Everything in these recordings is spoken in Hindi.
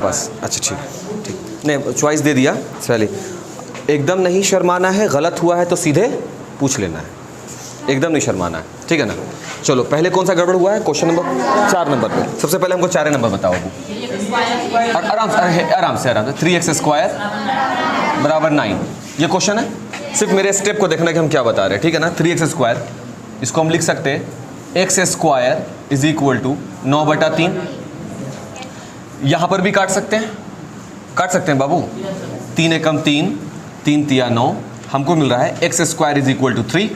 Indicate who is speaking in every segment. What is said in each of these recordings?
Speaker 1: बस अच्छा ठीक ठीक, नहीं चॉइस दे दिया पहले। एकदम नहीं शर्माना है, गलत हुआ है तो सीधे पूछ लेना है, एकदम नहीं शर्माना है, ठीक है ना। चलो पहले कौन सा गड़बड़ हुआ है, क्वेश्चन नंबर 4 नंबर पे। सबसे पहले हमको 4 नंबर बताओ अबू, आराम से 3x² बराबर 9, ये क्वेश्चन है। सिर्फ मेरे स्टेप को देखना कि हम क्या बता रहे हैं, ठीक है ना। 3x², इसको हम लिख सकते हैं x² इज इक्वल टू 9/3। यहाँ पर भी काट सकते हैं बाबू, 3 एकम 3, 3 तिया 9, हमको मिल रहा है x² इज इक्वल टू 3,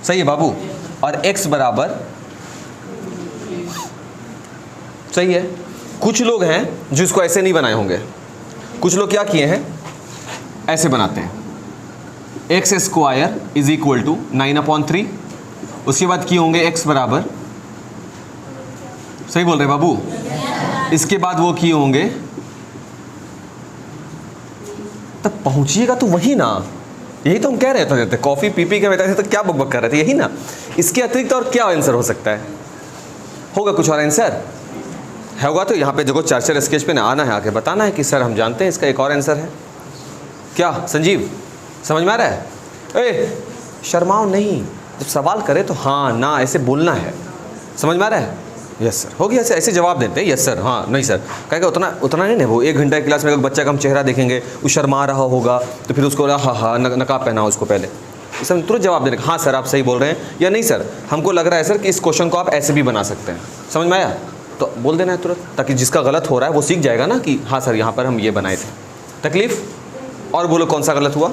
Speaker 1: सही है बाबू। और x बराबर, सही है। कुछ लोग हैं जो इसको ऐसे नहीं बनाए होंगे, कुछ लोग क्या किए हैं, ऐसे बनाते हैं x² इज इक्वल टू 9/3, उसके बाद किए होंगे x बराबर, सही बोल रहे बाबू, इसके बाद वो किए होंगे, तब पहुंचिएगा तो वही ना, यही तो हम कह रहे थे। कॉफी पी के बैठे थे तो क्या बकबक कर रहे थे, यही ना। इसके अतिरिक्त और क्या आंसर हो सकता है, होगा कुछ और आंसर होगा तो यहाँ पे देखो 4 स्केच पे ना आना है, आके बताना है कि सर हम जानते हैं इसका एक और आंसर है। क्या संजीव समझ में आ रहा है? ए शर्माओ नहीं, जब सवाल करे तो हाँ ना ऐसे बोलना है, समझ में आ रहा है? यस सर, हो गया, ऐसे ऐसे जवाब देते हैं यस सर, हाँ नहीं सर, कहेगा उतना नहीं ना। वो 1 घंटा की क्लास में अगर बच्चा का हम चेहरा देखेंगे, वो शर्मा रहा होगा तो फिर उसको हाँ नकाब पहना उसको पहले, इस समय तुरंत जवाब देने का, हाँ सर आप सही बोल रहे हैं, या नहीं सर हमको लग रहा है सर कि इस क्वेश्चन को आप ऐसे भी बना सकते हैं, समझ में आया? तो बोल देना है तुरंत, ताकि जिसका गलत हो रहा है वो सीख जाएगा ना कि हाँ सर यहाँ पर हम ये बनाए थे। तकलीफ और बोलो कौन सा गलत हुआ?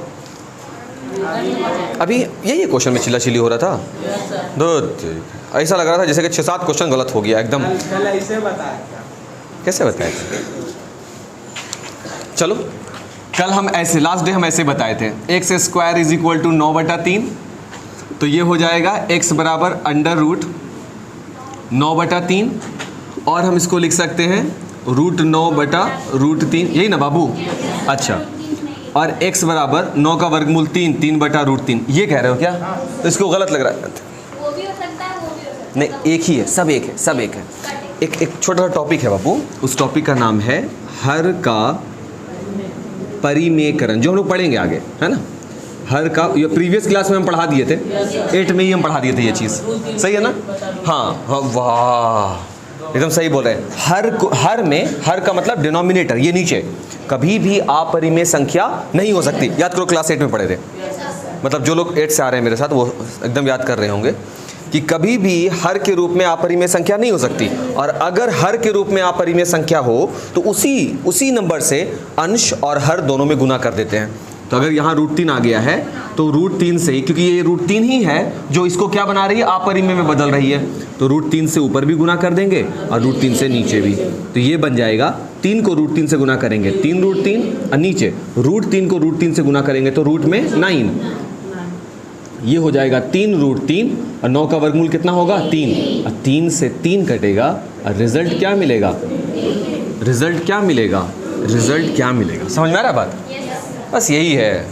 Speaker 1: अभी यही क्वेश्चन में चिल्ला हो रहा था, ऐसा लग रहा था जैसे कि 6-7 क्वेश्चन गलत हो गया एकदम। कैसे बताया? चलो कल हम ऐसे, लास्ट डे हम ऐसे बताए थे, x² इज इक्वल टू 9/3, तो ये हो जाएगा x बराबर √9/3, और हम इसको लिख सकते हैं √9/√3, यही ना बाबू? अच्छा, और x बराबर 9 का वर्गमूल 3, 3/√3, ये कह रहे हो क्या? तो इसको गलत लग रहा है।
Speaker 2: वो भी हो सकता है, वो भी हो सकता है।
Speaker 1: नहीं एक ही है, सब एक है, सब एक है। एक छोटा सा टॉपिक है बाबू, उस टॉपिक का नाम है हर का परिमेयकरण, जो हम लोग पढ़ेंगे आगे, है ना। हर का, ये प्रीवियस क्लास में हम पढ़ा दिए थे, 8 में ही हम पढ़ा दिए थे ये चीज़, सही है ना? हाँ वाह एकदम सही बोल रहे हैं। हर में, हर का मतलब डिनोमिनेटर, ये नीचे कभी भी अपरिमेय संख्या नहीं हो सकती। याद करो क्लास 8 में पढ़े थे, मतलब जो लोग 8 से आ रहे हैं मेरे साथ वो एकदम याद कर रहे होंगे कि कभी भी हर के रूप में अपरिमेय संख्या नहीं हो सकती, और अगर हर के रूप में अपरिमेय संख्या हो तो उसी नंबर से अंश और हर दोनों में गुना कर देते हैं। तो अगर यहाँ √3 आ गया है तो √3 से ही, क्योंकि ये √3 ही है जो इसको क्या बना रही है, अपरिमेय में बदल रही है, तो √3 से ऊपर भी गुना कर देंगे और √3 से नीचे भी, तो ये बन जाएगा 3 को √3 से गुना करेंगे 3√3, और नीचे √3 को √3 से गुना करेंगे तो रूट में 9, ये हो जाएगा 3√3, और 9 का वर्गमूल कितना होगा 3, और 3 से 3 कटेगा, और रिजल्ट क्या मिलेगा, रिजल्ट क्या मिलेगा, रिजल्ट क्या मिलेगा? समझ में आ रहा है बात? बस यही है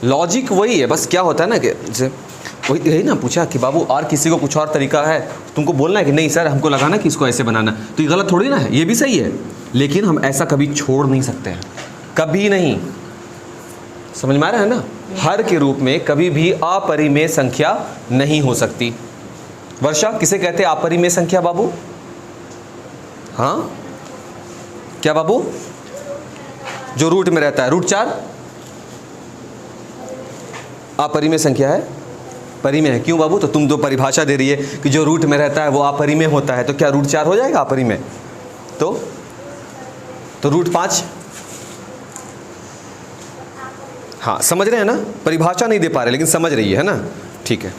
Speaker 1: लॉजिक, वही है। बस क्या होता है ना कि वही यही ना पूछा कि बाबू और किसी को कुछ और तरीका है, तुमको बोलना है कि नहीं सर हमको लगाना कि इसको ऐसे बनाना, तो ये गलत थोड़ी ना है, ये भी सही है, लेकिन हम ऐसा कभी छोड़ नहीं सकते हैं, कभी नहीं। समझ में आ रहा है ना? हर के रूप में कभी भी अपरिमेय संख्या नहीं हो सकती। वर्षा किसे कहते हैं अपरिमेय संख्या बाबू? हाँ क्या बाबू? जो रूट में रहता है, √4 अपरिमेय संख्या है, परिमेय है। क्यों बाबू? तो तुम तो परिभाषा दे रही है कि जो रूट में रहता है वो अपरिमेय होता है, तो क्या √4 हो जाएगा अपरिमेय? तो √5, हाँ समझ रहे हैं ना? परिभाषा नहीं दे पा रहे लेकिन समझ रही है ना? ठीक है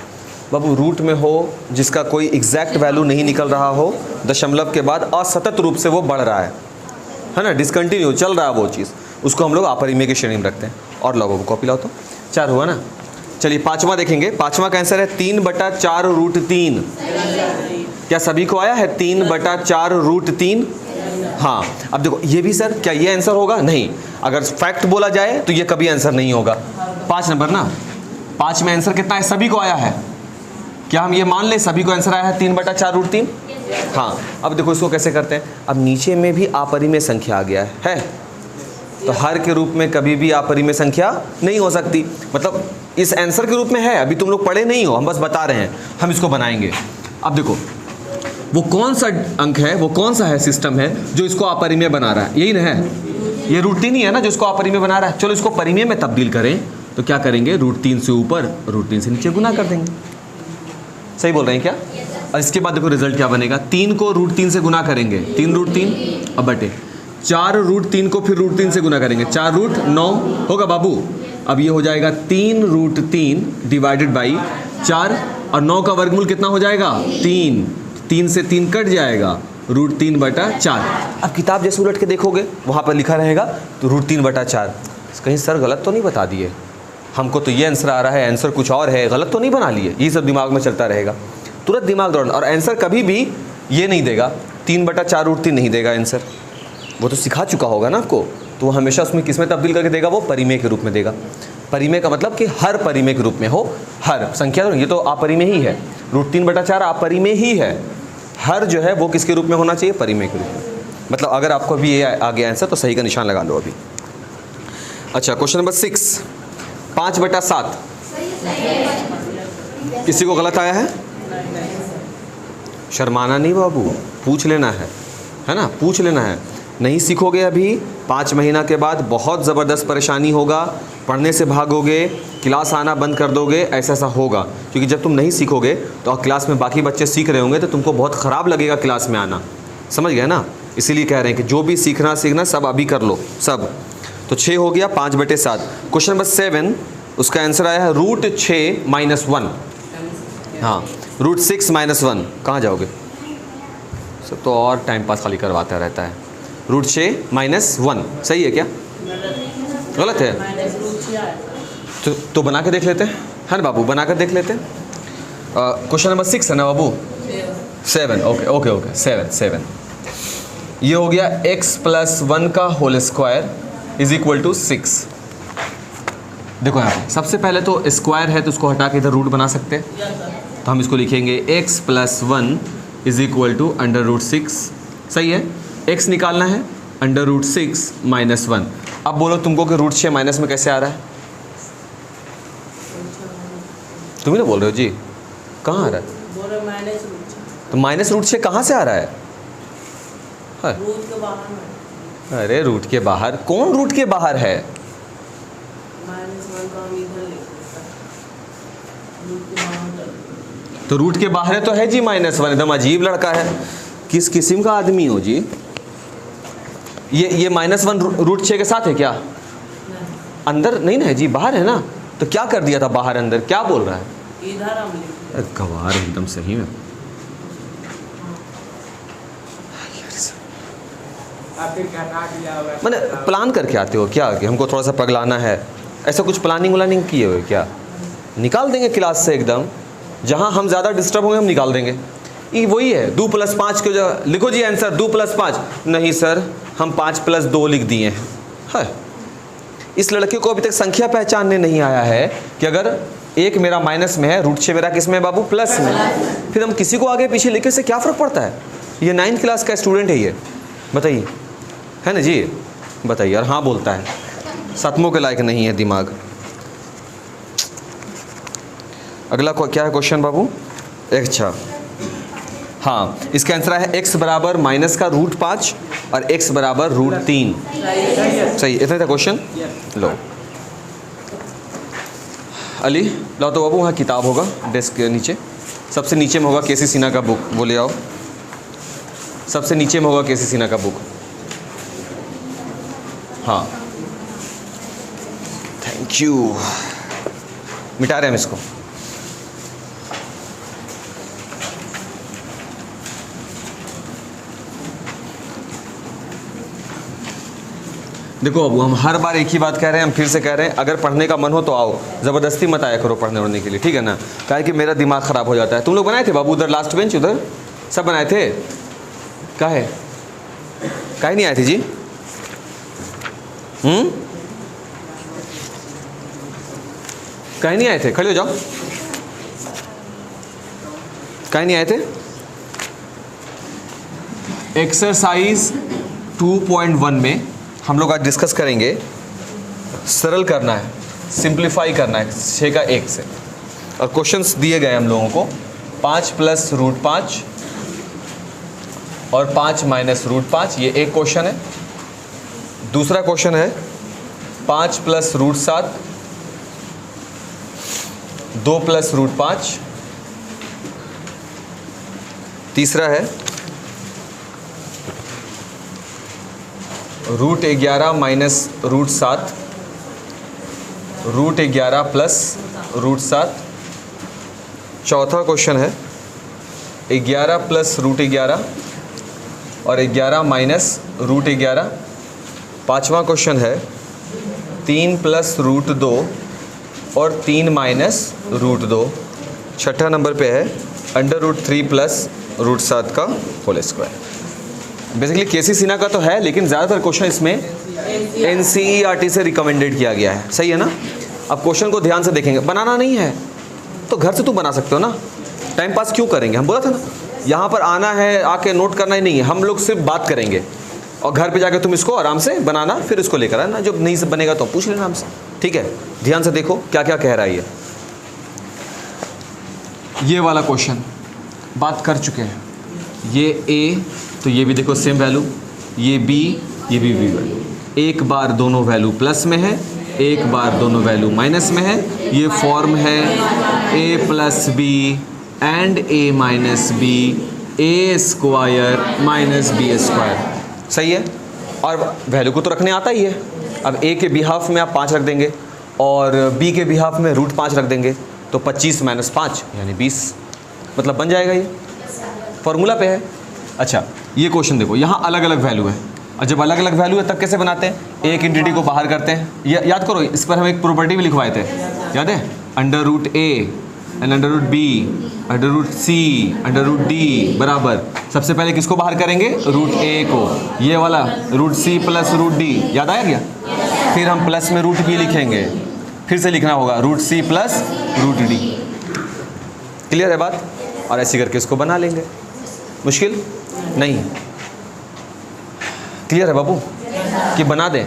Speaker 1: बाबू, रूट में हो जिसका कोई एग्जैक्ट वैल्यू नहीं निकल रहा हो, दशमलव के बाद असतत रूप से वो बढ़ रहा है ना, डिसकंटिन्यू चल रहा है वो चीज़, उसको हम लोग अपरिमेय की श्रेणी में रखते हैं। और लोगों को कॉपी लाओ तो 4 हुआ ना। चलिए 5वां देखेंगे, 5वां का आंसर है 3/4√3। क्या सभी को आया है 3/4√3? हाँ अब देखो ये भी सर क्या ये आंसर होगा? नहीं, अगर फैक्ट बोला जाए तो ये कभी आंसर नहीं होगा। 5 नंबर ना, 5 में आंसर कितना है? सभी को आया है। क्या हम ये मान ले सभी को आंसर आया है 3/4√3? हाँ, अब देखो इसको कैसे करते हैं। अब नीचे में भी अपरिमेय संख्या आ गया है, तो हर के रूप में कभी भी अपरिमेय संख्या नहीं हो सकती, मतलब इस आंसर के रूप में है। अभी तुम लोग पढ़े नहीं हो, हम बस बता रहे हैं, हम इसको बनाएंगे। अब देखो वो कौन सा अंक है, वो कौन सा है सिस्टम है जो इसको अपरिमेय बना रहा है, यही ना है, ये √3 ही है ना जो इसको अपरिमेय बना रहा है। चलो इसको परिमेय में तब्दील करें तो क्या करेंगे, √3 से ऊपर √3 से नीचे गुना कर देंगे। सही बोल रहे हैं क्या? और इसके बाद देखो रिजल्ट क्या बनेगा, 3 को √3 से गुना करेंगे, 3√3 अब बटे 4√3 को फिर √3 से गुना करेंगे, 4√9 होगा बाबू। अब ये हो जाएगा 3√3 डिवाइडेड बाई 4, और 9 का वर्गमूल कितना हो जाएगा, 3 से 3 कट जाएगा, √3/4। अब किताब जैसे उलट के देखोगे वहाँ पर लिखा रहेगा तो √3/4। कहीं सर गलत तो नहीं बता दिए, हमको तो ये आंसर आ रहा है, आंसर कुछ और है, गलत तो नहीं बना लिए, ये सब दिमाग में चलता रहेगा। तुरंत दिमाग दौड़ना, और आंसर कभी भी ये नहीं देगा, 3/4 √3 नहीं देगा आंसर, वो तो सिखा चुका होगा ना आपको, तो वो हमेशा उसमें किस में तब्दील करके देगा, वो परिमेय के रूप में देगा। परिमेय का मतलब कि हर परिमेय के रूप में हो, हर संख्या, ये तो अपरिमेय ही है, √3/4 अपरिमेय ही है, हर जो है वो किसके रूप में होना चाहिए, परिमेय के रूप में। मतलब अगर आपको अभी ये आ गया आंसर तो सही का निशान लगा लो अभी। अच्छा, क्वेश्चन नंबर 6, 5/7। किसी को गलत आया है? शर्माना नहीं बाबू, पूछ लेना है ना, पूछ लेना है। नहीं सीखोगे अभी, 5 महीना के बाद बहुत ज़बरदस्त परेशानी होगा, पढ़ने से भागोगे, क्लास आना बंद कर दोगे, ऐसा ऐसा होगा। क्योंकि जब तुम नहीं सीखोगे तो क्लास में बाकी बच्चे सीख रहे होंगे तो तुमको बहुत ख़राब लगेगा क्लास में आना, समझ गए ना? इसीलिए कह रहे हैं कि जो भी सीखना सब अभी कर लो सब। तो 6 हो गया 5/7। क्वेश्चन नंबर 7, उसका आंसर आया है √6 - 1। हाँ, √6 - 1। कहाँ जाओगे सब, तो और टाइम पास खाली करवाता रहता है। √6 - 1 सही है क्या, गलत है? तो बना के देख लेते हैं, है ना बाबू, बना कर देख लेते हैं। क्वेश्चन नंबर 6 है ना बाबू, 7, ओके 7। ये हो गया x + 1 का होल स्क्वायर = 6। देखो यहाँ पे सबसे पहले तो स्क्वायर है तो उसको हटा के इधर रूट बना सकते हैं, तो हम इसको लिखेंगे x + 1 = √6। सही है, x निकालना है, √6 - 1। अब बोलो तुमको कि √6 माइनस में कैसे आ रहा है, तुम ही ना बोल रहे हो जी, कहाँ आ रहा है? तो -√6 कहाँ से आ रहा है? रूट के बाहर में। अरे रूट के बाहर, कौन रूट के बाहर है? तो रूट के बाहर है तो है जी -1। एकदम अजीब लड़का है, किस किस्म का आदमी हो जी? ये -1 √6 के साथ है क्या? अंदर नहीं ना है जी, बाहर है ना। तो क्या कर दिया था बाहर, अंदर क्या बोल रहा है? इधर गवार एकदम सही में। मैंने प्लान करके आते हो क्या कि हमको थोड़ा सा पगलाना है? ऐसा कुछ प्लानिंग व्लानिंग किए हुए क्या? निकाल देंगे क्लास से एकदम, जहाँ हम ज़्यादा डिस्टर्ब होंगे हम निकाल देंगे। ये वही है, 2 + 5 के जो लिखो जी आंसर 2 + 5। नहीं सर, हम 5 + 2 लिख दिए हैं। है, इस लड़के को अभी तक संख्या पहचानने नहीं आया है कि अगर एक मेरा माइनस में है, √6 मेरा किस में है बाबू, प्लस में, फिर हम किसी को आगे पीछे लिखे से क्या फ़र्क पड़ता है? ये 9th क्लास का स्टूडेंट है, ये बताइए, है ना जी, बताइए। और हाँ बोलता है, 7वें के लायक नहीं है दिमाग। अगला क्या है क्वेश्चन बाबू? अच्छा हाँ, इसका आंसर है x बराबर माइनस का √5 और x बराबर √3। सही, इतना था क्वेश्चन। लो अली, लाओ तो बाबू, वहाँ किताब होगा डेस्क के नीचे, सबसे नीचे में होगा केसी सिन्हा का बुक, वो ले आओ। सबसे नीचे में होगा केसी सिन्हा का बुक। हाँ थैंक यू, मिटा रहे हैं हम इसको। देखो अब हम हर बार एक ही बात कह रहे हैं, हम फिर से कह रहे हैं, अगर पढ़ने का मन हो तो आओ, ज़बरदस्ती मत आया करो पढ़ने वढ़ने के लिए, ठीक है ना? क्या है कि मेरा दिमाग ख़राब हो जाता है। तुम लोग बनाए थे बाबू उधर लास्ट बेंच, उधर सब बनाए थे? काहे नहीं आए थे जी? काहे नहीं आए थे? खड़े हो जाओ। काहे नहीं आए थे? एक्सरसाइज 2.1 में हम लोग आज डिस्कस करेंगे, सरल करना है, सिंप्लीफाई करना है 6 का 1 से। और क्वेश्चंस दिए गए हम लोगों को 5 + √5 और 5 - √5, ये एक क्वेश्चन है। दूसरा क्वेश्चन है 5 + √7, 2 + √5। तीसरा है √11 - √7, √11 + √7। चौथा क्वेश्चन है 11 + √11 और 11 - √11। पांचवा क्वेश्चन है 3 + √2 और 3 - √2। छठा नंबर पे है √3 + √7 का होल स्क्वायर। बेसिकली केसी सिन्हा का तो है, लेकिन ज़्यादातर क्वेश्चन इसमें NCERT से रिकमेंडेड किया गया है। सही है ना? अब क्वेश्चन को ध्यान से देखेंगे। बनाना नहीं है तो घर से तुम बना सकते हो ना, टाइम पास क्यों करेंगे? हम बोला था ना, यहाँ पर आना है, आके नोट करना ही नहीं है, हम लोग सिर्फ बात करेंगे और घर पे जाके तुम इसको आराम से बनाना, फिर इसको लेकर आना। जब नहीं से बनेगा तो पूछ लेना हमसे, ठीक है? ध्यान से देखो क्या क्या कह रहा है ये वाला क्वेश्चन बात कर चुके हैं। ये A, तो ये भी देखो सेम वैल्यू, ये B, ये भी वैल्यू। एक बार दोनों वैल्यू प्लस में है, एक बार दोनों वैल्यू माइनस में है। ये फॉर्म है A + B and A - B, A² - B²। सही है? और वैल्यू को तो रखने आता ही है। अब A के बिहाफ में आप 5 रख देंगे और B के बिहाफ में √5 रख देंगे, तो 25 - 5 यानी 20, मतलब बन जाएगा। ये फॉर्मूला पे है। अच्छा, ये क्वेश्चन देखो, यहाँ अलग अलग वैल्यू है, और जब अलग अलग वैल्यू है तब कैसे बनाते हैं? एक इंटिटी को बाहर करते हैं। याद करो, इस पर हम एक प्रॉपर्टी भी लिखवाए थे, याद है? √A and √B, √C, √D बराबर, सबसे पहले किसको बाहर करेंगे? √A को। ये वाला √C + √D, याद आया क्या? फिर हम प्लस में √B लिखेंगे, फिर से लिखना होगा √C + √D। क्लियर है बात? और ऐसे करके इसको बना लेंगे, मुश्किल नहीं। क्लियर है बाबू कि बना दें?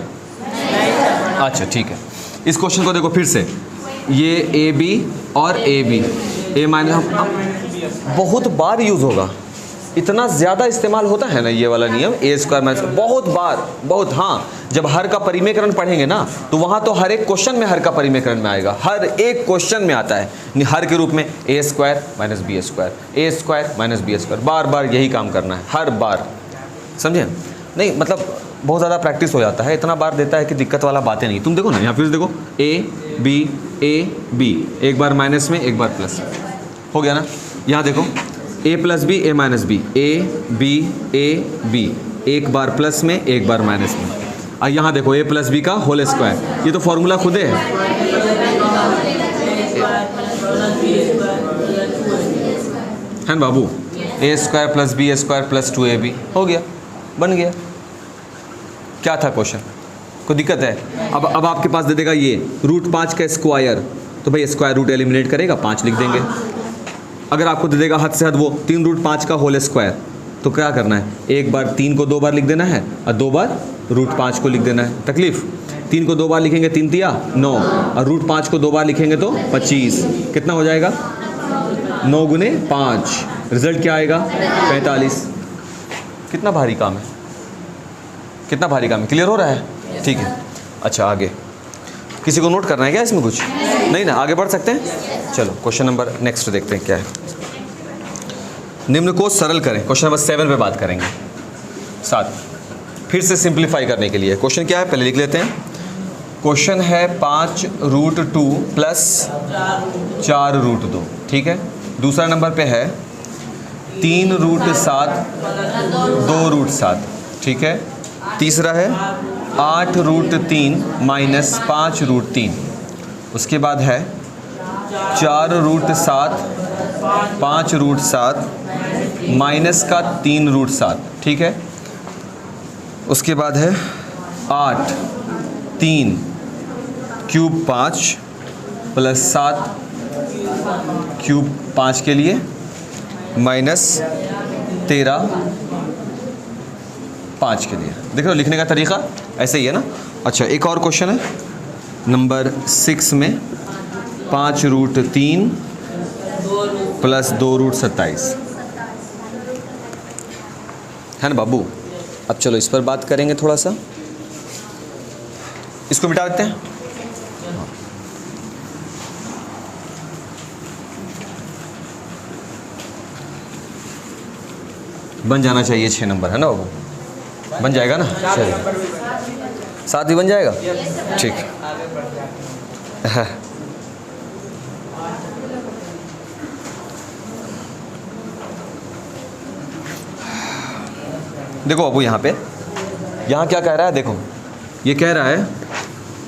Speaker 1: अच्छा ठीक है। इस क्वेश्चन को देखो फिर से, ये AB और AB, A- बहुत बार यूज़ होगा, इतना ज़्यादा इस्तेमाल होता है ना ये वाला नियम, A² बहुत बार, बहुत। हाँ, जब हर का परिमेयकरण पढ़ेंगे ना, तो वहाँ तो हर एक क्वेश्चन में हर का परिमेयकरण में आएगा, हर एक क्वेश्चन में आता है हर के रूप में A² - B², A² - B²। बार बार यही काम करना है, हर बार, समझे? नहीं मतलब बहुत ज़्यादा प्रैक्टिस हो जाता है, इतना बार देता है कि दिक्कत वाला बातें नहीं। तुम देखो ना, यहाँ फिर देखो A B A B, एक बार माइनस में एक बार प्लस, हो गया ना? यहाँ देखो A + B A - B, A B A B, एक बार प्लस में एक बार माइनस में। और यहाँ देखो A + B का होल स्क्वायर, ये तो फॉर्मूला खुद है ना बाबू? A² + B² + 2AB, हो गया, बन गया। क्या था क्वेश्चन? कोई दिक्कत है? अब आपके पास दे देगा ये √5 का स्क्वायर, तो भाई स्क्वायर रूट एलिमिनेट करेगा, 5 लिख देंगे। अगर आपको दे देगा हद से हद वो 3 √5 का होल स्क्वायर, तो क्या करना है? एक बार 3 को 2 बार लिख देना है और 2 बार √5 को लिख देना है। तकलीफ? 3 को 2 बार लिखेंगे 3 तिया 9, और √5 को 2 बार लिखेंगे तो 25। कितना हो जाएगा? 9 × 5, रिजल्ट क्या आएगा? 45। कितना भारी काम है, कितना भारी काम है। क्लियर हो रहा है? ठीक है। अच्छा आगे किसी को नोट करना है क्या इसमें कुछ? नहीं ना, आगे बढ़ सकते हैं। चलो क्वेश्चन नंबर नेक्स्ट देखते हैं क्या है। निम्न को सरल करें, क्वेश्चन नंबर 7 पे बात करेंगे। 7 फिर से सिंप्लीफाई करने के लिए क्वेश्चन क्या है पहले लिख लेते हैं। क्वेश्चन है 5 √2 + 4 √2, ठीक है। दूसरा नंबर पे है 3 √7 2 √7, ठीक है। तीसरा है 8 √3 - 5 √3। उसके बाद है 4 √7 5 √7 माइनस का 3 √7, ठीक है। उसके बाद है 8 3 क्यूब 5 + 7 क्यूब 5 के लिए माइनस 13 5 के लिए। देख रहे हो लिखने का तरीका ऐसे ही है ना। अच्छा एक और क्वेश्चन है नंबर 6 में 5√3 प्लस 2√27 है ना बाबू। अब चलो इस पर बात करेंगे थोड़ा सा, इसको मिटा देते हैं। बन जाना चाहिए 6 नंबर है ना बाबू, बन जाएगा ना। चलिए 7 भी बन जाएगा, ठीक है। देखो बाबू यहाँ क्या कह रहा है, देखो ये कह रहा है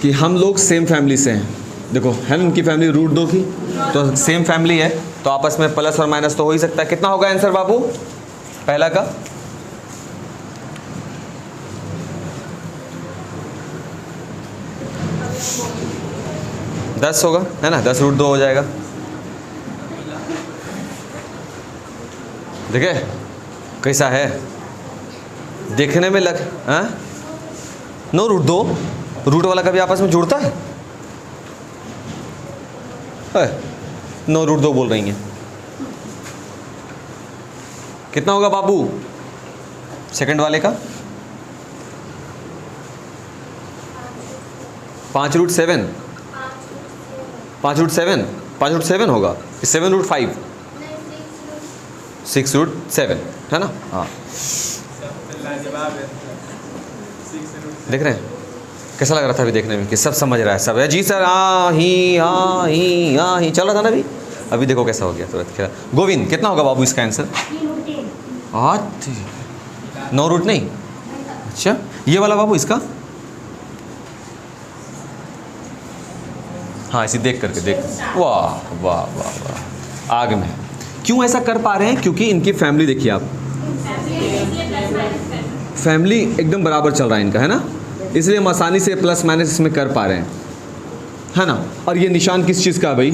Speaker 1: कि हम लोग सेम फैमिली से हैं। देखो है ना, उनकी फैमिली √2 की, तो सेम फैमिली है तो आपस में प्लस और माइनस तो हो ही सकता है। कितना होगा आंसर बाबू पहला का? दस होगा है ना, 10√2 हो जाएगा। देखिए कैसा है देखने में लग, हाँ 9√2 रूट वाला कभी आपस में जुड़ता है? 9√2 बोल रही हैं। कितना होगा बाबू सेकंड वाले का? 5√7 5√7 होगा, 7√5 6√7 है ना। हाँ देख रहे हैं कैसा लग रहा था अभी देखने में कि सब समझ रहा है सब है जी सर, हाँ ही चल रहा था ना अभी। अभी देखो कैसा हो गया तुरंत खेला। गोविंद कितना होगा बाबू इसका आंसर? 9 नहीं, अच्छा ये वाला बाबू इसका, हाँ इसे देख करके देख, वाह वाह वाह वाह आग में। क्यों ऐसा कर पा रहे हैं? क्योंकि इनकी फैमिली देखिए आप, फैमिली एकदम बराबर चल रहा है इनका है ना, इसलिए हम आसानी से प्लस माइनस इसमें कर पा रहे हैं है ना। और ये निशान किस चीज़ का भाई?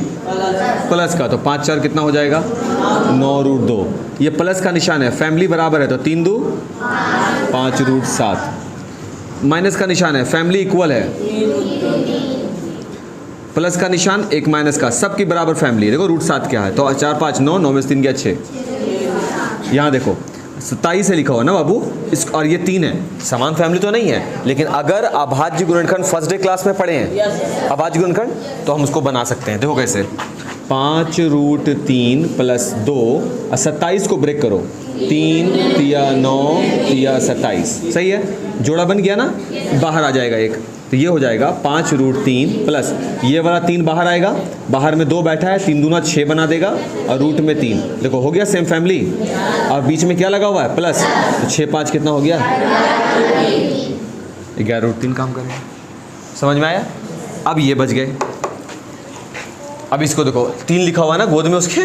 Speaker 1: प्लस का, तो 5 4 कितना हो जाएगा? 9√2। ये प्लस का निशान है, फैमिली बराबर है तो 3 2 5√7। माइनस का निशान है, फैमिली इक्वल है, प्लस का निशान एक माइनस का, सबकी बराबर फैमिली। देखो √7 क्या है, तो 4 5 9 9 में से 3 गया 6। यहाँ देखो 27 से लिखा हुआ ना बाबू इस, और ये 3 है, समान फैमिली तो नहीं है, लेकिन अगर अभाज्य गुणनखंड फर्स्ट डे क्लास में पढ़े हैं अभाज्य गुणनखंड तो हम उसको बना सकते हैं। देखो कैसे, 5√3 प्लस 2 और 27 को ब्रेक करो, 3 3 9 3 27, सही है, जोड़ा बन गया ना, बाहर आ जाएगा एक, तो ये हो जाएगा 5√3 प्लस ये वाला 3 बाहर आएगा, बाहर में 2 बैठा है, 3 दूना 6 बना देगा और रूट में 3। देखो हो गया सेम फैमिली, और बीच में क्या लगा हुआ है? प्लस, तो 6 5 कितना हो गया? 11√3 काम करेगा। समझ में आया? अब ये बच गए। अब इसको देखो 3 लिखा हुआ है ना गोद में उसके,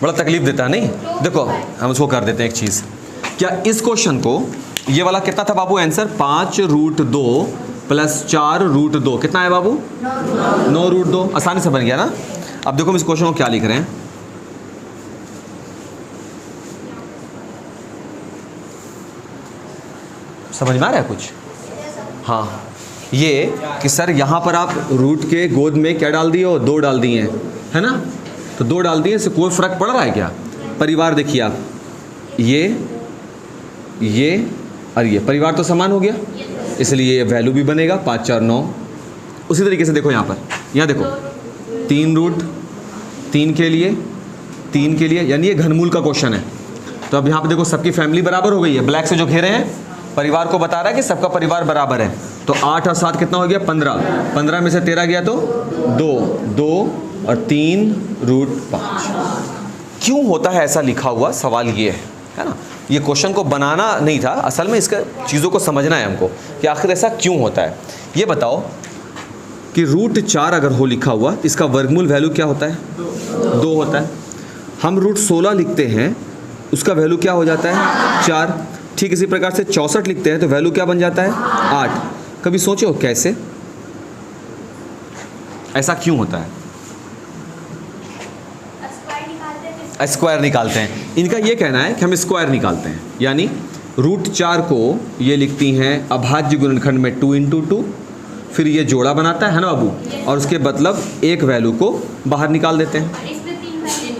Speaker 1: बड़ा तकलीफ देता है नहीं। देखो हम उसको कर देते हैं एक चीज़, क्या इस क्वेश्चन को, ये वाला कितना था बाबू आंसर? 5√2 प्लस 4√2 कितना है बाबू? 9√2। आसानी से बन गया ना। अब देखो हम इस क्वेश्चन को क्या लिख रहे हैं, समझ में आ रहा है कुछ? हाँ ये कि सर यहाँ पर आप रूट के गोद में क्या डाल दिए हो? 2 डाल दिए हैं है ना, तो 2 डाल दिए, इससे कोई फर्क पड़ रहा है क्या? परिवार देखिए आप, ये और ये परिवार तो समान हो गया, इसलिए ये वैल्यू भी बनेगा 5 4 9। उसी तरीके से देखो यहाँ पर, यहाँ देखो 3√3 के लिए यानी ये घनमूल का क्वेश्चन है, तो अब यहाँ पर देखो सबकी फैमिली बराबर हो गई है, ब्लैक से जो घेरे हैं परिवार को बता रहा है कि सबका परिवार बराबर है, तो 8 और 7 कितना हो गया? 15। 15 में से 13 गया तो 2 और 3√5। क्यों होता है ऐसा लिखा हुआ? सवाल ये है ना, ये क्वेश्चन को बनाना नहीं था असल में, इसका चीज़ों को समझना है हमको कि आखिर ऐसा क्यों होता है। ये बताओ कि √4 अगर हो लिखा हुआ, इसका वर्गमूल वैल्यू क्या होता है? 2 होता है। हम √16 लिखते हैं, उसका वैल्यू क्या हो जाता है? 4। ठीक इसी प्रकार से 64 लिखते हैं तो वैल्यू क्या बन जाता है? 8। कभी सोचो कैसे, ऐसा क्यों होता है? स्क्वायर निकालते हैं। इनका ये कहना है कि हम स्क्वायर निकालते हैं, यानी √4 को ये लिखती हैं अभाज्य गुणनखंड में 2 × 2, फिर ये जोड़ा बनाता है ना बाबू, और उसके मतलब एक वैल्यू को बाहर निकाल देते हैं।
Speaker 2: इसमें 3 वैल्यू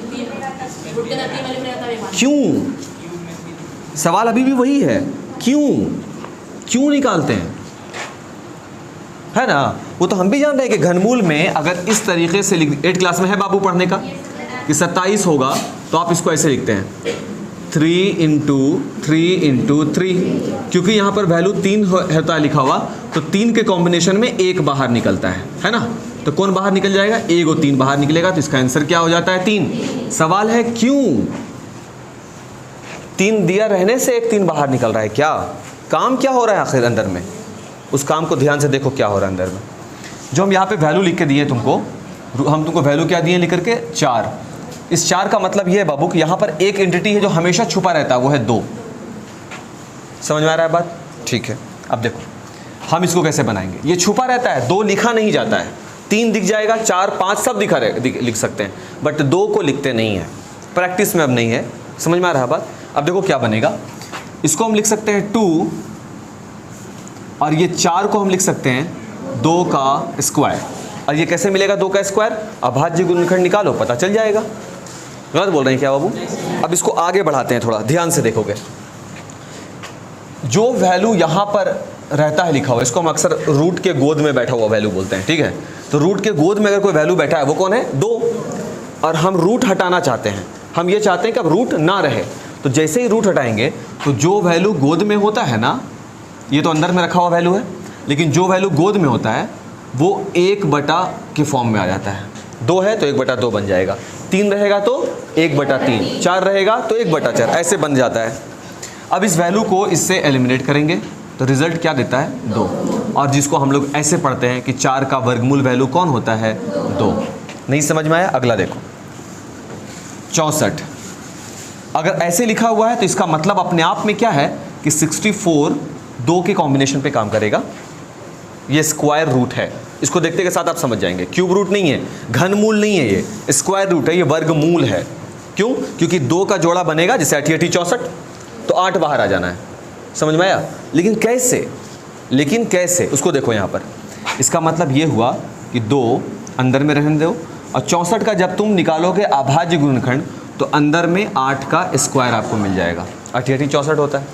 Speaker 1: क्यों? सवाल अभी भी वही है, क्यों निकालते हैं, है ना? वो तो हम भी जान रहे हैं कि घनमूल में अगर इस तरीके से लिख, 8 क्लास में है बाबू पढ़ने का कि 27 होगा तो आप इसको ऐसे लिखते हैं 3 × 3 × 3, क्योंकि यहाँ पर वैल्यू 3 होता है लिखा हुआ, तो 3 के कॉम्बिनेशन में 1 बाहर निकलता है ना? तो कौन बाहर निकल जाएगा? 1 और 3 बाहर निकलेगा, तो इसका आंसर क्या हो जाता है? 3। सवाल है क्यों? 3 दिया रहने से 1 3 बाहर निकल रहा है, क्या काम क्या हो रहा है आखिर अंदर में? उस काम को ध्यान से देखो क्या हो रहा है अंदर में। जो हम यहाँ पे वैल्यू लिख के दिए तुमको, हम तुमको वैल्यू क्या दिए लिख करके? 4। इस 4 का मतलब ये है बाबू कि यहाँ पर एक एंटिटी है जो हमेशा छुपा रहता है, वो है 2। समझ में आ रहा है बात? ठीक है, अब देखो हम इसको कैसे बनाएंगे। ये छुपा रहता है, 2 लिखा नहीं जाता है, 3 दिख जाएगा, 4 5 सब लिख सकते हैं, बट 2 को लिखते नहीं है, प्रैक्टिस में अब नहीं है। समझ में आ रहा है बात? अब देखो क्या बनेगा, इसको हम लिख सकते हैं 2, और ये 4 को हम लिख सकते हैं 2 का स्क्वायर। और ये कैसे मिलेगा 2 का स्क्वायर? अभाज्य गुणनखंड निकालो, पता चल जाएगा। गलत बोल रहे हैं क्या बाबू? अब इसको आगे बढ़ाते हैं, थोड़ा ध्यान से देखोगे। जो वैल्यू यहाँ पर रहता है लिखा हुआ, इसको हम अक्सर रूट के गोद में बैठा हुआ वैल्यू बोलते हैं, ठीक है? तो रूट के गोद में अगर कोई वैल्यू बैठा है वो कौन है? 2। और हम रूट हटाना चाहते हैं, हम ये चाहते हैं कि अब रूट ना रहे, तो जैसे ही रूट हटाएंगे तो जो वैल्यू गोद में होता है ना, ये तो अंदर में रखा हुआ वैल्यू है, लेकिन जो वैल्यू गोद में होता है वो 1/, के फॉर्म में आ जाता है। 2 है तो 1/2 बन जाएगा, 3 रहेगा तो 1/3, 4 रहेगा तो 1/4, ऐसे बन जाता है। अब इस वैल्यू को इससे एलिमिनेट करेंगे तो रिजल्ट क्या देता है? 2। और जिसको हम लोग ऐसे पढ़ते हैं कि 4 का वर्गमूल वैल्यू कौन होता है? 2। नहीं समझ में आया? अगला देखो 64। अगर ऐसे लिखा हुआ है तो इसका मतलब अपने आप में क्या है कि 64 2 के कॉम्बिनेशन पे काम करेगा। ये स्क्वायर रूट है, इसको देखते के साथ आप समझ जाएंगे। क्यूब रूट नहीं है, घनमूल नहीं है, ये स्क्वायर रूट है, ये वर्गमूल है। क्यों? क्योंकि 2 का जोड़ा बनेगा, जैसे 8 8 64, तो 8 बाहर आ जाना है। समझ में आया? लेकिन कैसे उसको देखो यहाँ पर। इसका मतलब ये हुआ कि 2 अंदर में रहने दो, और 64 का जब तुम निकालोगे अभाज्य गुणनखंड तो अंदर में 8 का स्क्वायर आपको मिल जाएगा। 8 8 64 होता है,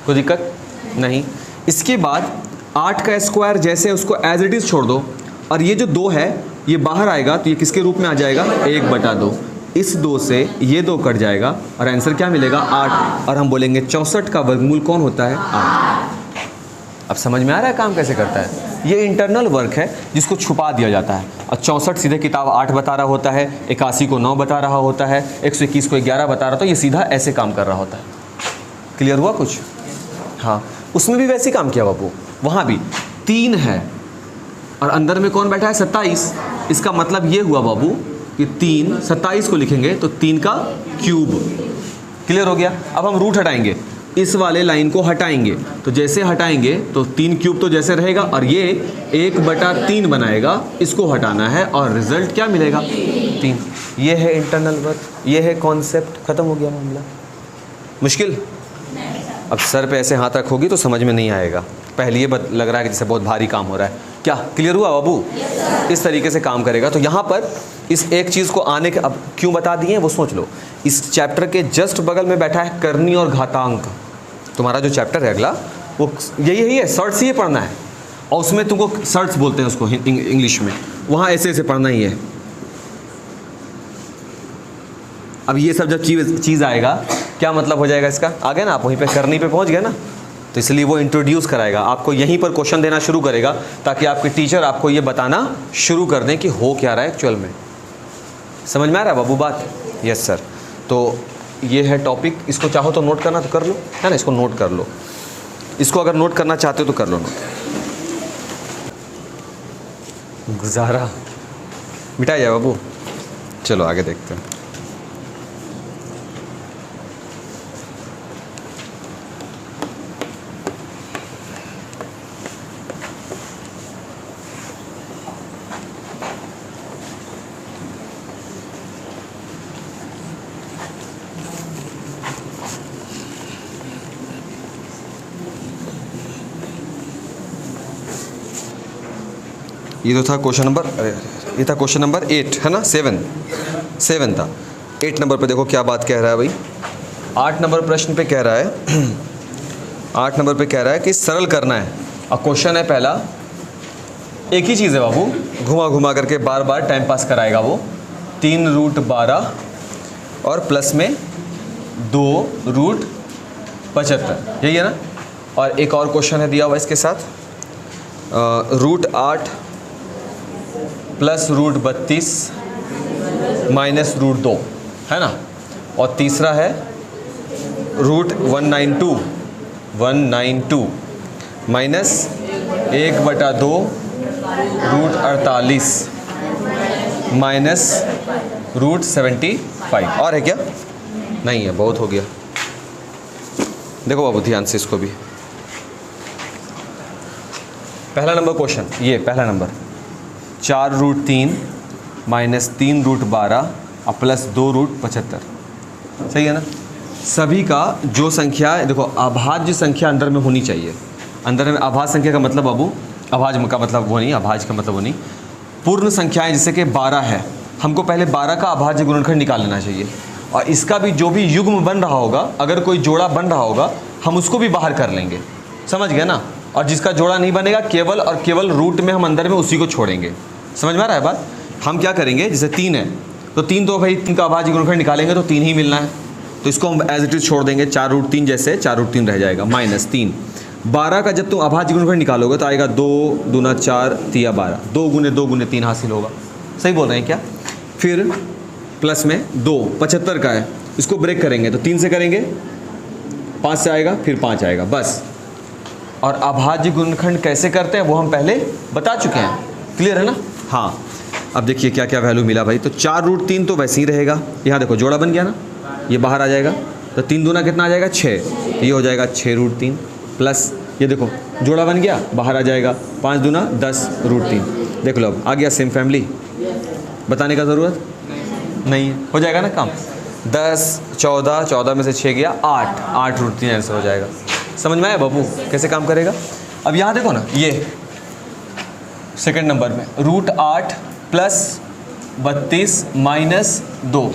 Speaker 1: कोई दिक्कत नहीं। इसके बाद 8 का स्क्वायर जैसे उसको एज इट इज़ छोड़ दो, और ये जो 2 है ये बाहर आएगा तो ये किसके रूप में आ जाएगा? 1/2। इस 2 से ये 2 कट जाएगा और आंसर क्या मिलेगा? 8। और हम बोलेंगे 64 का वर्गमूल कौन होता है? 8। अब समझ में आ रहा है काम कैसे करता है? ये इंटरनल वर्क है जिसको छुपा दिया जाता है। और 64 सीधे किताब 8 बता रहा होता है, 81 को 9 बता रहा होता है, 121 को 11 बता रहा, तो ये सीधा ऐसे काम कर रहा होता है। क्लियर हुआ कुछ? हाँ, उसमें भी वैसे काम किया बाबू। वहाँ भी 3 है और अंदर में कौन बैठा है? 27। इसका मतलब ये हुआ बाबू कि 3 27 को लिखेंगे तो 3 का क्यूब। क्लियर हो गया? अब हम रूट हटाएंगे, इस वाले लाइन को हटाएंगे, तो जैसे हटाएंगे तो 3 क्यूब तो जैसे रहेगा, और ये 1/3 बनाएगा, इसको हटाना है और रिजल्ट क्या मिलेगा? 3। ये है इंटरनल वर्क, ये है कॉन्सेप्ट, खत्म हो गया मामला। मुश्किल? अब सर पे ऐसे हाथ रखोगी तो समझ में नहीं आएगा, पहले ये लग रहा है कि जैसे बहुत भारी काम हो रहा है। क्या क्लियर हुआ बाबू? इस तरीके से काम करेगा। तो यहाँ पर इस एक चीज़ को आने के अब क्यों बता दिए वो सोच लो। इस चैप्टर के जस्ट बगल में बैठा है करनी और घातांक। तुम्हारा जो चैप्टर है अगला वो यही है, सर्ट्स ही पढ़ना है, और उसमें तुमको सर्ट्स बोलते हैं उसको इंग्लिश में, वहाँ ऐसे ऐसे पढ़ना ही है। अब ये सब जब चीज़ आएगा क्या मतलब हो जाएगा इसका? आ गया ना, आप वहीं पे करनी पे पहुँच गए ना, तो इसलिए वो इंट्रोड्यूस कराएगा आपको, यहीं पर क्वेश्चन देना शुरू करेगा ताकि आपके टीचर आपको ये बताना शुरू कर दें कि हो क्या रहा है एक्चुअल में। समझ में आ रहा है बाबू बात? Yes sir. तो ये है टॉपिक, इसको चाहो तो नोट करना तो कर लो, है ना, इसको नोट कर लो। इसको अगर नोट करना चाहते हो तो कर लो नोट। गुजारा मिटा जाए बाबू। चलो आगे देखते हैं। ये तो था क्वेश्चन नंबर, अरे ये था क्वेश्चन नंबर 8 है ना, 7 था। 8 नंबर पे देखो क्या बात कह रहा है भाई। 8 नंबर प्रश्न पे कह रहा है 8 नंबर पे कह रहा है कि सरल करना है। अब क्वेश्चन है पहला, एक ही चीज़ है बाबू, घुमा घुमा करके बार बार टाइम पास कराएगा वो। 3 रूट 12 और प्लस में 2 रूट 75, यही है ना। और एक और क्वेश्चन है दिया हुआ इसके साथ, root 8 plus root 32 minus root 2, है ना। और तीसरा है root 192 minus 1/2 root 48 minus root 75। और है क्या? नहीं है, बहुत हो गया। देखो बाबू ध्यान से इसको भी। पहला नंबर क्वेश्चन, ये पहला नंबर 4 रूट 3 माइनस 3 रूट 12 और प्लस 2 रूट 75, सही है ना। सभी का जो संख्या है, देखो अभाज्य संख्या अंदर में होनी चाहिए। अंदर में अभाज्य संख्या का मतलब बाबू, अभाज्य का मतलब वो नहीं, अभाज्य का मतलब वो नहीं, पूर्ण संख्याएं जैसे कि 12 है, हमको पहले 12 का अभाज्य गुणनखंड निकाल लेना चाहिए। और इसका भी जो भी युग्म बन रहा होगा, अगर कोई जोड़ा बन रहा होगा, हम उसको भी बाहर कर लेंगे, समझ गए ना। और जिसका जोड़ा नहीं बनेगा, केवल और केवल रूट में हम अंदर में उसी को छोड़ेंगे। समझ में आ रहा है बात। हम क्या करेंगे, जैसे 3 है तो 3 तो भाई 3 का अभाज्य गुणनखंड निकालेंगे तो 3 ही मिलना है, तो इसको हम एज इट इज छोड़ देंगे। 4 रूट 3 जैसे 4 रूट 3 रह जाएगा, माइनस 3। 12 का जब तुम अभाज्य गुणनखंड निकालोगे तो आएगा 2 दूना 4 3 12, 2 गुने 2 गुने 3 हासिल होगा। सही बोल रहे हैं क्या। फिर प्लस में 2 75 का है, इसको ब्रेक करेंगे तो 3 से करेंगे, 5 से आएगा, फिर 5 आएगा, बस। और अभाज्य गुणनखंड कैसे करते हैं वो हम पहले बता चुके हैं, क्लियर है ना। हाँ, अब देखिए क्या क्या वैल्यू मिला भाई। तो 4 रूट 3 तो वैसे ही रहेगा, यहाँ देखो जोड़ा बन गया ना, ये बाहर आ जाएगा, तो 3 दूना कितना आ जाएगा 6, ये हो जाएगा 6 रूट 3 प्लस ये देखो जोड़ा बन गया, बाहर आ जाएगा 5 दूना 10 रूट 3। देख लो अब आ गया सेम फैमिली, बताने का ज़रूरत नहीं है, हो जाएगा ना काम। 10 14 14 में से 6 गया 8 रूट 3 ऐसे हो जाएगा। समझ में आया बाबू कैसे काम करेगा। अब यहाँ देखो ना, ये सेकंड नंबर में रूट 8 प्लस 32 माइनस 2,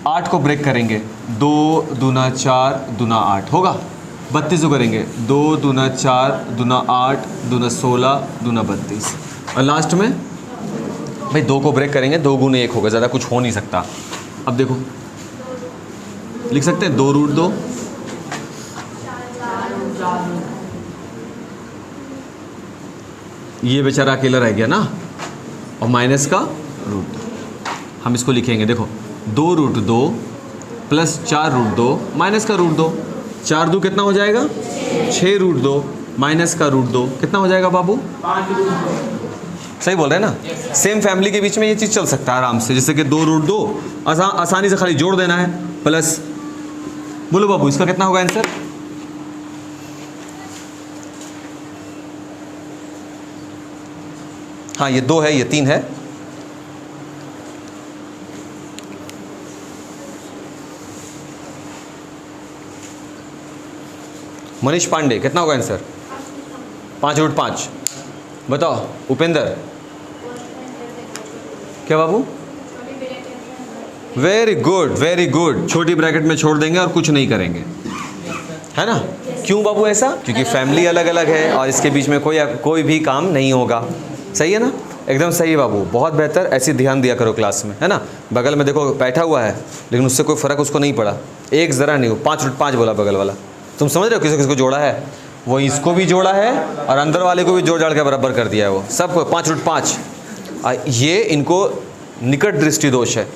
Speaker 1: 8 को ब्रेक करेंगे, 2 दूना 4 दूना 8 होगा, 32 को करेंगे 2 दूना 4 दूना 8 दूना 16 दूना 32, और लास्ट में भाई 2 को ब्रेक करेंगे, 2 गुने 1 होगा, ज़्यादा कुछ हो नहीं सकता। अब देखो लिख सकते हैं 2 रूट 2, ये बेचारा अकेला रह गया ना, और माइनस का रूट 2, हम इसको लिखेंगे देखो 2 रूट 2 प्लस 4 रूट 2 माइनस का रूट 2, 4 2 कितना हो जाएगा 6 रूट 2 माइनस का रूट 2 कितना हो जाएगा बाबू 5 रूट 2। सही बोल रहे हैं ना। सेम फैमिली के बीच में ये चीज़ चल सकता है आराम से, जैसे कि 2 रूट 2 आसानी से खाली जोड़ देना है, प्लस बोलो बाबू इसका कितना होगा आंसर। हाँ ये 2 है, ये 3 है, मनीष पांडे कितना होगा आंसर 5 रूट 5। बताओ उपेंद्र क्या बाबू, वेरी गुड, छोटी ब्रैकेट में छोड़ देंगे और कुछ नहीं करेंगे, है ना। क्यों बाबू ऐसा, क्योंकि फैमिली अलग अलग है और इसके बीच में कोई भी काम नहीं होगा। सही है ना, एकदम सही है बाबू, बहुत बेहतर। ऐसे ध्यान दिया करो क्लास में, है ना। बगल में देखो बैठा हुआ है लेकिन उससे कोई फ़र्क उसको नहीं पड़ा, एक ज़रा नहीं हो, 5 रूट 5 बोला बगल वाला। तुम समझ रहे हो किसी किसको जोड़ा है, वो इसको भी जोड़ा है और अंदर वाले को भी जोड़ जाड़ के बराबर कर दिया है, वो सबको 5 रूट 5। ये इनको निकट दृष्टि दोष है,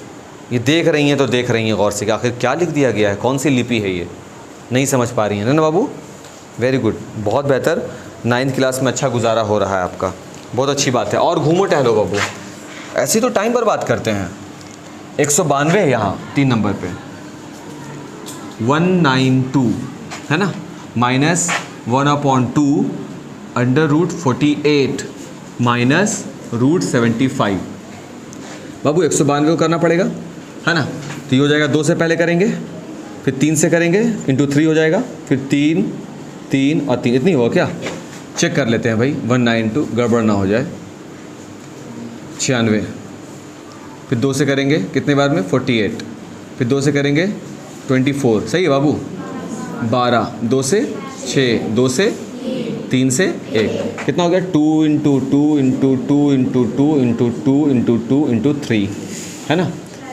Speaker 1: ये देख रही हैं तो देख रही हैं गौर से कि आखिर क्या लिख दिया गया है, कौन सी लिपि है, ये नहीं समझ पा रही हैं ना बाबू। वेरी गुड, बहुत बेहतर, 9th क्लास में अच्छा गुजारा हो रहा है आपका, बहुत अच्छी बात है। और घूमो टहलो बाबू, ऐसी तो टाइम बर्बाद करते हैं। 192 है यहाँ 3 नंबर पे, 192 है ना, minus 1/2 under root 48 minus root 75। बाबू 192 को करना पड़ेगा, है ना। तो ये हो जाएगा 2 से पहले करेंगे, फिर 3 से करेंगे, इंटू 3 हो जाएगा, फिर 3 3 और 3, इतनी होगा क्या, चेक कर लेते हैं भाई 192, गड़बड़ ना हो जाए। 96, फिर 2 से करेंगे कितने बार में 48, फिर 2 से करेंगे 24, सही है बाबू, 12, 2 से 6, 2 से 3 से 1, कितना हो गया 2 into 2 into 2 into 2 into 2 into 2 into 3, है ना,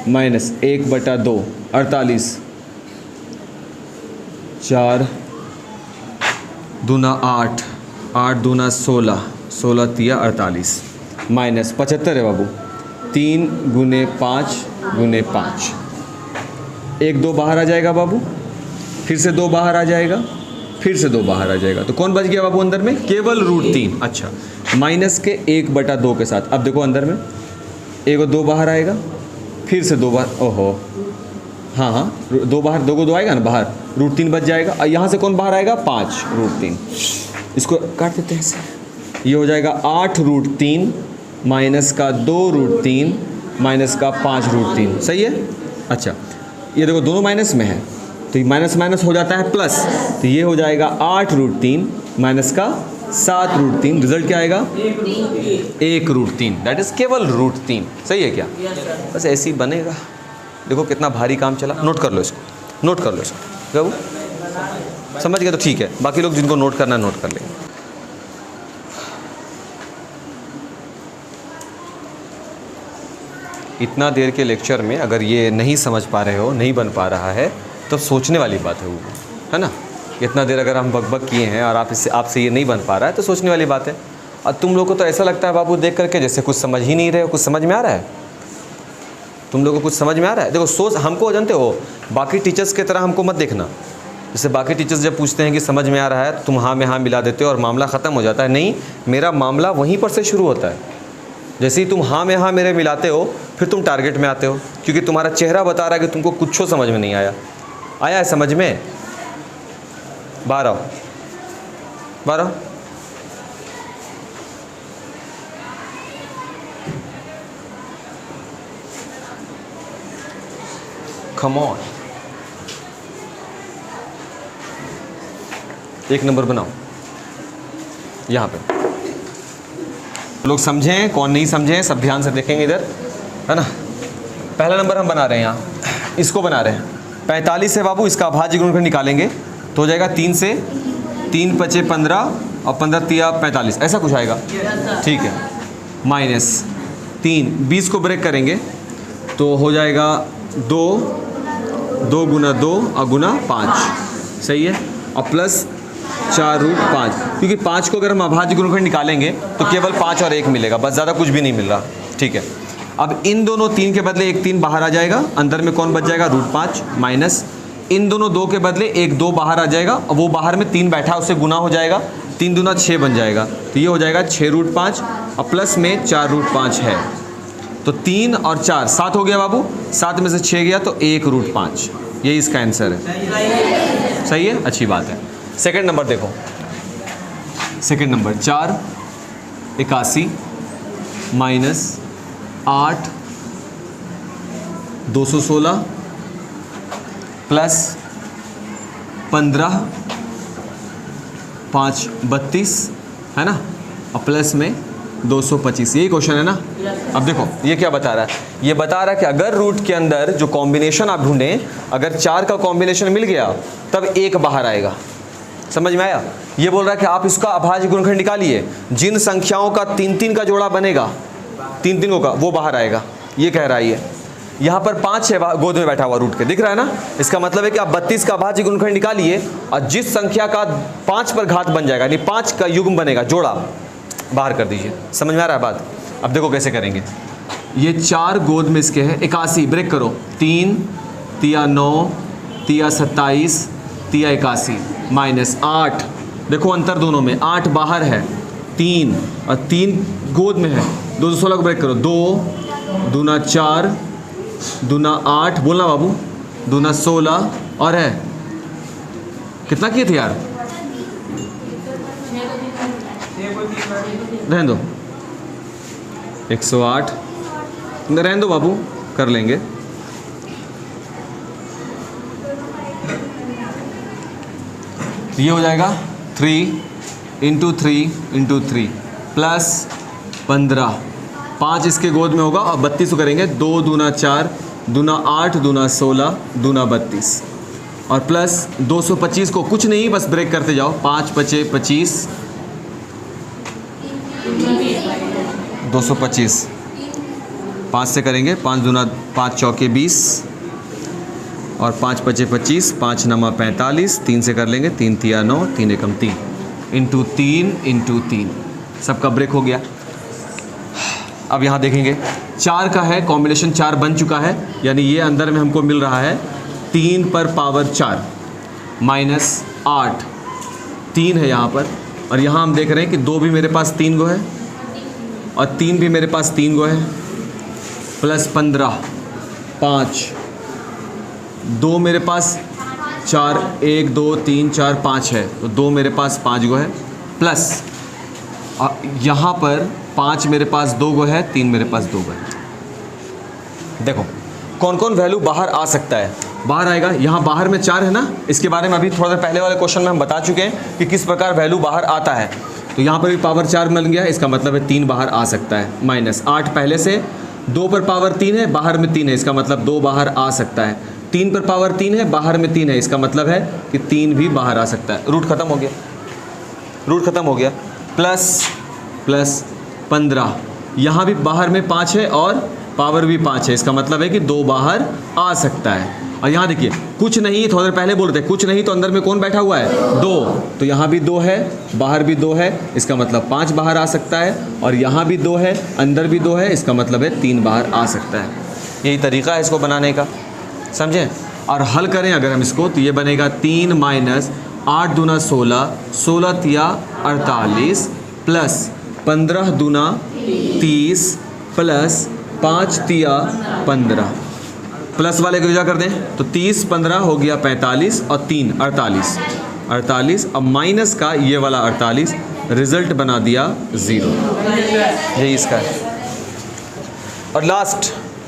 Speaker 1: माइनस 1/2, 48, 4 दूना 8, 8 दूना 16, 16 तिया 48, माइनस 75 है बाबू, 3 गुने 5 गुने 5, 1 2 बाहर आ जाएगा बाबू, फिर से 2 बाहर आ जाएगा, फिर से 2 बाहर आ जाएगा, तो कौन बच गया बाबू अंदर में, केवल √3। अच्छा, माइनस के 1/2 के साथ अब देखो अंदर में 1 और 2 बाहर आएगा, फिर से 2 बार, ओहो हाँ हाँ 2 बाहर, 2 को 2 आएगा ना बाहर, √3 बच जाएगा, और यहाँ से कौन बाहर आएगा 5 √3, इसको काट देते हैं ऐसे, ये हो जाएगा 8 √3 माइनस का 2 √3 माइनस का 5 √3, सही है। अच्छा, ये देखो दोनों माइनस में है, तो ये माइनस माइनस हो जाता है प्लस, तो ये हो जाएगा 8 √3 माइनस का 7 √3, रिजल्ट क्या आएगा 1 √3, दैट इज़ केवल √3, सही है क्या, बस ऐसे ही बनेगा। देखो कितना भारी काम चला, नोट कर लो इसको, नोट कर लो इसको, क्या समझ गए तो ठीक है, बाकी लोग जिनको नोट करना है नोट कर लेंगे। इतना देर के लेक्चर में अगर ये नहीं समझ पा रहे हो, नहीं बन पा रहा है, तो सोचने वाली बात है वो, है ना। इतना देर अगर हम बकबक किए हैं और आपसे ये नहीं बन पा रहा है, तो सोचने वाली बात है। और तुम लोग को तो ऐसा लगता है बाबू देख करके जैसे कुछ समझ ही नहीं रहे हो, कुछ समझ में आ रहा है, तुम लोगों को कुछ समझ में आ रहा है। देखो सोच, हमको जानते हो बाकी टीचर्स की तरह हमको मत देखना, जैसे बाकी टीचर्स जब पूछते हैं कि समझ में आ रहा है, तुम हाँ में हाँ मिला देते हो और मामला ख़त्म हो जाता है। नहीं, मेरा मामला वहीं पर से शुरू होता है। जैसे ही तुम हाँ में हाँ मेरे मिलाते हो, फिर तुम टारगेट में आते हो, क्योंकि तुम्हारा चेहरा बता रहा है कि तुमको कुछ समझ में नहीं आया। आया है समझ में? 12 12 कम ऑन, 1 नंबर बनाओ यहाँ पे। लोग समझें, कौन नहीं समझें, सब ध्यान से देखेंगे इधर, है ना। पहला नंबर हम बना रहे हैं यहाँ, इसको बना रहे हैं 45 से बाबू, इसका अभाज्य गुणनखंड निकालेंगे तो हो जाएगा 3 से, 3 × 5 = 15 और 15 × 3 = 45, ऐसा कुछ आएगा, ठीक है। माइनस 3, 20 को ब्रेक करेंगे तो हो जाएगा 2 गुना 2 और गुना 5, सही है, और प्लस 4√5, क्योंकि 5 को अगर हम अभाज्य गुणनखंड निकालेंगे तो केवल 5 और 1 मिलेगा, बस, ज़्यादा कुछ भी नहीं मिल रहा, ठीक है। अब इन दोनों 3 के बदले 1 3 बाहर आ जाएगा, अंदर में कौन बच जाएगा √5, माइनस इन दोनों 2 के बदले 1 2 बाहर आ जाएगा, और वो बाहर में 3 बैठा उससे गुना हो जाएगा, 3 दूना 6 बन जाएगा, तो ये हो जाएगा 6√5 और प्लस में 4√5 है, तो 3 और 4 7 हो गया बाबू, 7 में से 6 गया तो 1√5, यही इसका आंसर है, सही है, अच्छी बात है। सेकंड नंबर देखो, सेकंड नंबर 4 81 माइनस 8 216 प्लस 15 5 32, है ना, और प्लस में 225, यही क्वेश्चन है ना। अब देखो ये क्या बता रहा है, ये बता रहा है कि अगर रूट के अंदर जो कॉम्बिनेशन आप ढूंढें, अगर 4 का कॉम्बिनेशन मिल गया तब 1 बाहर आएगा, समझ में आया। ये बोल रहा है कि आप इसका अभाज्य गुणनखंड निकालिए, जिन संख्याओं का 3 3 का जोड़ा बनेगा, 3 3 का, वो बाहर आएगा, ये कह रहा है ये। यहाँ पर 5 है गोद में बैठा हुआ रूट के, दिख रहा है ना, इसका मतलब है कि आप 32 का अभाज्य गुणनखंड निकालिए और जिस संख्या का 5 पर घात बन जाएगा, यानी 5 का युग्म बनेगा, जोड़ा, बाहर कर दीजिए। समझ में आ रहा है बात? अब देखो कैसे करेंगे। ये 4 गोद में इसके है 81, ब्रेक करो, 3 तिया 9 तिया 27 तिया 81 माइनस 8, देखो अंतर दोनों में, 8 बाहर है, 3 और 3 गोद में है, 2 16 को ब्रेक करो, 2 दूना 4 दूना 8, बोलना बाबू, दूना 16 और है कितना किए थे यार, रहने दो, 108, रहने दो बाबू, कर लेंगे। ये हो जाएगा 3 × 3 × 3 प्लस 15 5 इसके गोद में होगा और 32 को करेंगे 2 दूना 4 दूना 8 दूना 16 दूना 32 और प्लस 225 को कुछ नहीं बस ब्रेक करते जाओ 5 पचे 25 225 5 से करेंगे 5 दूना 5 चौके 20 और 5 पचे 25 5 नमा 45 3 से कर लेंगे 3 तिया 9 3 एकम 3 इंटू 3 सबका ब्रेक हो गया। अब यहाँ देखेंगे 4 का है कॉम्बिनेशन 4 बन चुका है यानी ये अंदर में हमको मिल रहा है 3 पर पावर 4 माइनस 8 3 है यहाँ पर और यहाँ हम देख रहे हैं कि 2 भी मेरे पास 3 गो है और 3 भी मेरे पास 3 गो है प्लस 15 5 2 मेरे पास 4 1 2 3 4 5 है तो 2 मेरे पास 5 गो है प्लस यहाँ पर 5 मेरे पास 2 गो है 3 मेरे पास 2 गो है। देखो कौन कौन वैल्यू बाहर आ सकता है, बाहर आएगा यहाँ बाहर में 4 है ना, इसके बारे में अभी थोड़ा देर पहले वाले क्वेश्चन में हम बता चुके हैं कि किस प्रकार वैल्यू बाहर आता है। तो यहाँ पर भी पावर 4 मिल गया, इसका मतलब है 3 बाहर आ सकता है माइनस 8 पहले से 2 पर पावर 3 है बाहर में 3 है इसका मतलब 2 बाहर आ सकता है 3 पर पावर 3 है बाहर में 3 है इसका मतलब है कि 3 भी बाहर आ सकता है। रूट खत्म हो गया प्लस 15 यहाँ भी बाहर में 5 है और पावर भी 5 है इसका मतलब है कि 2 बाहर आ सकता है। और यहाँ देखिए कुछ नहीं, थोड़ा देर पहले बोल रहे थे कुछ नहीं तो अंदर में कौन बैठा हुआ है 2, तो यहाँ भी 2 है बाहर भी 2 है इसका मतलब 5 बाहर आ सकता है और यहाँ भी 2 है अंदर भी 2 है इसका मतलब है 3 बाहर आ सकता है। यही तरीका है इसको बनाने का, समझें। और हल करें अगर हम इसको तो ये बनेगा 3 माइनस 8 दूना 16 16 तिया 48 प्लस 15 दूना 30 प्लस 5 तिया 15 प्लस वाले को क्या कर दें तो 30 15 हो गया 45 और 3 48 अब माइनस का ये वाला 48 रिजल्ट बना दिया 0। यही इसका है। और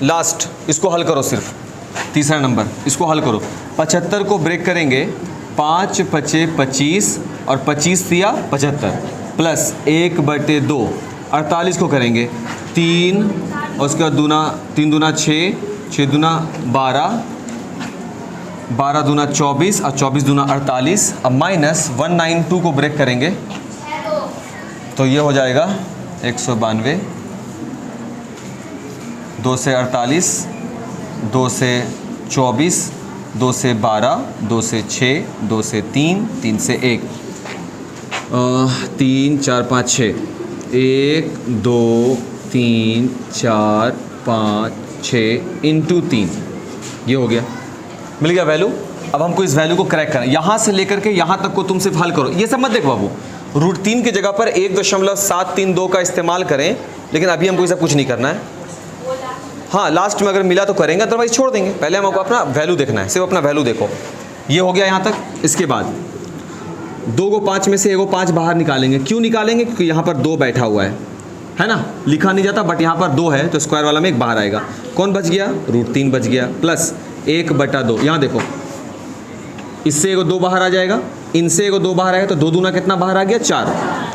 Speaker 1: लास्ट इसको हल करो, सिर्फ तीसरा नंबर इसको हल करो। 75 को ब्रेक करेंगे 5 पचे 25 और 25 तिया 75 प्लस 1/2 48 को करेंगे 3 और उसके बाद दूना 3 दूना 6 6 दूना 12 12 दूना 24 और 24 दूना 48। अब माइनस 192 को ब्रेक करेंगे तो ये हो जाएगा 192 2 से 48 2 से 24 2 से 12 2 से 6 2 से 3 3 से 1 3 4 5 6 1 2 3 4 5 6 इंटू 3 ये हो गया, मिल गया वैल्यू। अब हमको इस वैल्यू को क्रैक करना, यहाँ से लेकर के यहाँ तक को तुम सिर्फ हल करो, ये सब मत देखो बाबू। √3 की जगह पर 1.732 का इस्तेमाल करें, लेकिन अभी हमको ये सब कुछ नहीं करना है। हाँ लास्ट में अगर मिला तो करेंगे, अदरवाइज छोड़ देंगे। पहले हमको अपना वैल्यू देखना है, सिर्फ अपना वैल्यू देखो। ये हो गया यहाँ तक। इसके बाद 2 को 5 में से 1 को 5 बाहर निकालेंगे। क्यों निकालेंगे? क्योंकि यहाँ पर 2 बैठा हुआ है ना, लिखा नहीं जाता बट यहाँ पर 2 है तो स्क्वायर वाला में 1 बाहर आएगा। कौन बच गया? √3 बच गया प्लस 1/2। यहाँ देखो इससे 1 2 बाहर आ जाएगा, इनसे 1 2 बाहर आएगा तो 2 दूना कितना बाहर आ गया 4,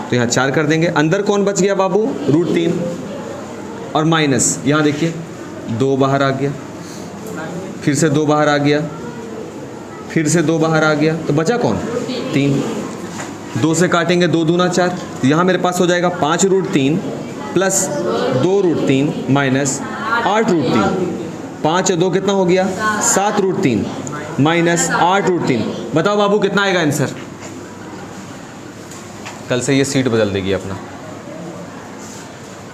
Speaker 1: तो यहाँ 4 कर देंगे। अंदर कौन बच गया बाबू? √3 और माइनस यहाँ देखिए 2 बाहर आ गया, फिर से 2 बाहर आ गया, फिर से 2 बाहर आ गया, तो बचा कौन? 3। 2 से काटेंगे 2 दूना 4, तो यहाँ मेरे पास हो जाएगा 5 √3 प्लस 2 √3 माइनस 8 √3। 5 और 2 कितना हो गया? 7 √3 माइनस 8 √3। बताओ बाबू कितना आएगा आंसर? कल से ये सीट बदल देगी अपना,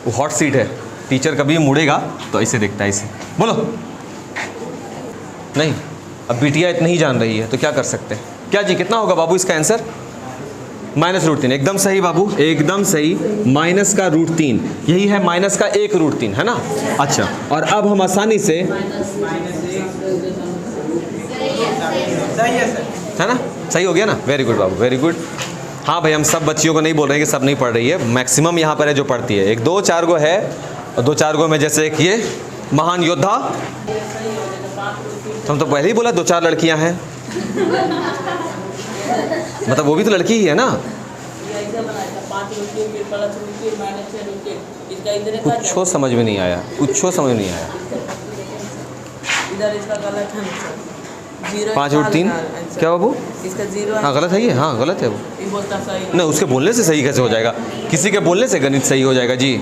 Speaker 1: वो हॉट सीट है। टीचर कभी मुड़ेगा तो ऐसे देखता है, ऐसे बोलो नहीं। अब बिटिया इतना ही जान रही है तो क्या कर सकते हैं? क्या जी कितना होगा बाबू इसका आंसर? -√3। एकदम सही बाबू, एकदम सही। माइनस का √3, यही है माइनस का 1 √3 है ना। अच्छा, और अब हम आसानी से है ना, सही हो गया ना। वेरी गुड बाबू, वेरी गुड। हाँ भाई, हम सब बच्चियों को नहीं बोल रहे हैं कि सब नहीं पढ़ रही है, मैक्सिमम यहाँ पर है जो पढ़ती है। 1 2 4 गो है और 2 4 गो में जैसे एक ये महान योद्धा, हम तो पहले ही बोला 2 4 लड़कियां हैं, मतलब वो भी तो लड़की ही है ना।
Speaker 3: 5 रूट 3 फिर प्लस रूट 3 माइनस 6 रूट 3 इसका इधर का
Speaker 1: कुछ समझ में नहीं आया, कुछ समझ में नहीं आया।
Speaker 3: इधर इसका गलत है आंसर 0
Speaker 1: 5 रूट 3 क्या बाबू?
Speaker 3: इसका 0
Speaker 1: हाँ गलत है ये, हाँ गलत है वो।
Speaker 3: ये बोलता सही
Speaker 1: नहीं उसके बोलने से सही कैसे हो जाएगा? किसी के बोलने से गणित सही हो जाएगा जी?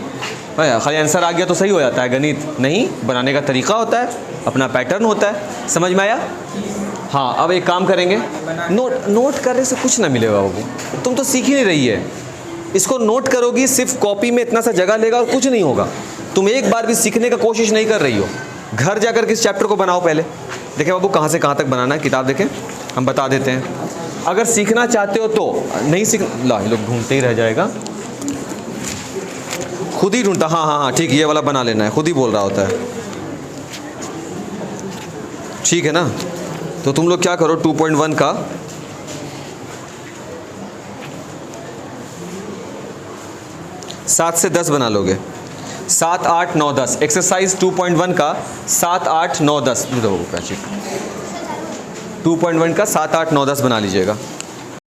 Speaker 1: भाई खाली आंसर आ गया तो सही हो जाता है गणित? नहीं, बनाने का तरीका होता है, अपना पैटर्न होता है। समझ में आया? हाँ अब एक काम करेंगे, नोट करने से कुछ ना मिलेगा बाबू, तुम तो सीख ही नहीं रही है। इसको नोट करोगी सिर्फ कॉपी में इतना सा जगह लेगा और कुछ नहीं होगा। तुम एक बार भी सीखने का कोशिश नहीं कर रही हो। घर जाकर किस चैप्टर को बनाओ पहले, देखें बाबू कहाँ से कहाँ तक बनाना है, किताब देखें हम बता देते हैं। अगर सीखना चाहते हो तो नहीं सीख ला, ये लोग ढूंढते ही रह जाएगा, खुद ही ढूंढता। हाँ हाँ हाँ ठीक, ये वाला बना लेना है, खुद ही बोल रहा होता है। ठीक है ना? तो तुम लोग क्या करो, 2.1 का सात से 10 बना लोगे। 7, 8, 9, 10 एक्सरसाइज 2.1 का 7, 8, 9, 10 2.1 का 7, 8, 9, 10 बना लीजिएगा।